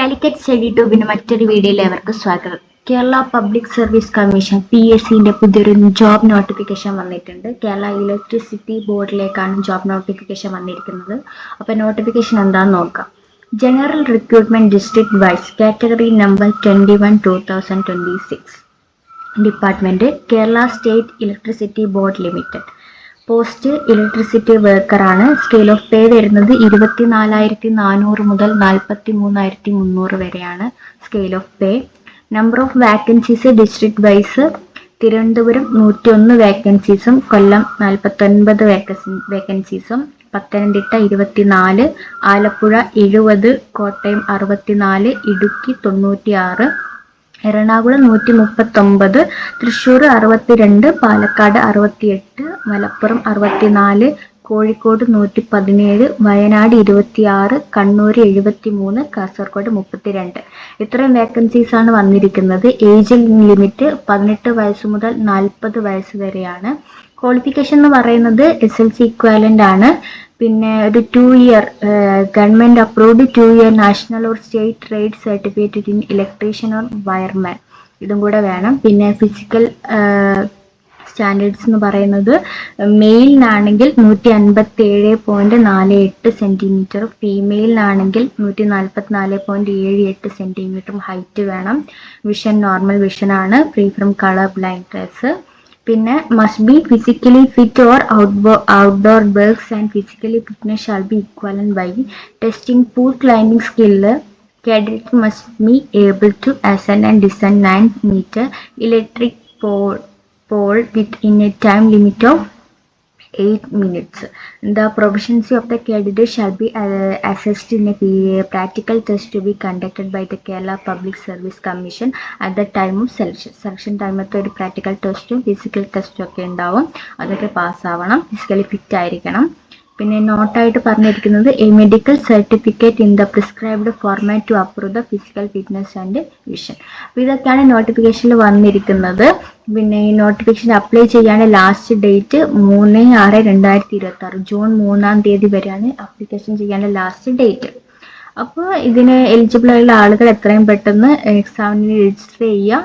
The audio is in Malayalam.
കാലിക്കറ്റ് സ്റ്റഡി ട്യൂബിന് മറ്റൊരു വീഡിയോയിലേക്ക് സ്വാഗതം. കേരള പബ്ലിക് സർവീസ് കമ്മീഷൻ PSCന്റെ പുതിയൊരു ജോബ് നോട്ടിഫിക്കേഷൻ വന്നിട്ടുണ്ട്. കേരള ഇലക്ട്രിസിറ്റി ബോർഡിലേക്കാണ് ജോബ് നോട്ടിഫിക്കേഷൻ വന്നിരിക്കുന്നത്. അപ്പോൾ നോട്ടിഫിക്കേഷൻ എന്താണെന്ന് നോക്കാം. General recruitment district wise category number 21/2026 department Kerala state electricity board limited. Post electricity വർക്കറാണ്. സ്കെയിൽ ഓഫ് പേ വരുന്നത് 24,400 മുതൽ 43,300 വരെയാണ് scale of pay. Number of vacancies district wise Thiruvananthapuram 101 വാക്കൻസീസും കൊല്ലം 49 വാക്കൻസീസും പത്തനംതിട്ട 24, ആലപ്പുഴ 70, കോട്ടയം 64, ഇടുക്കി 96, എറണാകുളം 139, തൃശ്ശൂർ 62, പാലക്കാട് 68, മലപ്പുറം 64, കോഴിക്കോട് 117, വയനാട് 26, കണ്ണൂർ 73, കാസർഗോഡ് 32. ഇത്രയും വേക്കൻസീസ് ആണ് വന്നിരിക്കുന്നത്. ഏജ് ലിമിറ്റ് 18 വയസ്സ് മുതൽ 40 വയസ്സ് വരെയാണ്. ക്വാളിഫിക്കേഷൻ എന്ന് പറയുന്നത് SLC ഇക്വാലന്റ് ആണ്. പിന്നെ ഒരു 2 year government approved 2 year national or state trade certificate in electrician or wireman ഇതും കൂടെ വേണം. പിന്നെ ഫിസിക്കൽ സ്റ്റാൻഡേർഡ്സ് എന്ന് പറയുന്നത് മെയിലിനാണെങ്കിൽ 157.48 സെന്റിമീറ്റർ, ഫീമെയിലിനാണെങ്കിൽ 144.78 സെന്റിമീറ്ററും ഹൈറ്റ് വേണം. വിഷൻ നോർമൽ വിഷൻ ആണ്, ഫ്രീ ഫ്രം കളർ ബ്ലൈൻഡ്നെസ്. പിന്നെ must be physically fit or outdoor works and physically fitness shall be equivalent by testing pole climbing skill. Candidate must be able to ascend and descend 9 meter electric pole within a time limit of 8 minutes. The proficiency of the candidate shall be assessed in a practical test to be conducted by the Kerala Public Service Commission at the time of selection. Selection time ഒരു പ്രാക്ടിക്കൽ ടെസ്റ്റും ഫിസിക്കൽ ടെസ്റ്റും ഒക്കെ ഉണ്ടാവും. അതൊക്കെ പാസ്സാവണം, ഫിസിക്കലി ഫിറ്റ് ആയിരിക്കണം. പിന്നെ നോട്ടായിട്ട് പറഞ്ഞിരിക്കുന്നത് a medical certificate in the prescribed format to approve the physical fitness and vision. അപ്പോൾ ഇതൊക്കെയാണ് നോട്ടിഫിക്കേഷനിൽ വന്നിരിക്കുന്നത്. പിന്നെ ഈ നോട്ടിഫിക്കേഷൻ അപ്ലൈ ചെയ്യാൻ ലാസ്റ്റ് ഡേറ്റ് 3/6/2026 ജൂൺ 3-ാം തീയതി വരെയാണ് അപ്ലിക്കേഷൻ ചെയ്യാൻ ലാസ്റ്റ് ഡേറ്റ്. അപ്പോൾ ഇതിന് എലിജിബിൾ ആയുള്ള ആളുകൾ എത്രയും പെട്ടെന്ന് എക്സാമിന് രജിസ്റ്റർ ചെയ്യുക.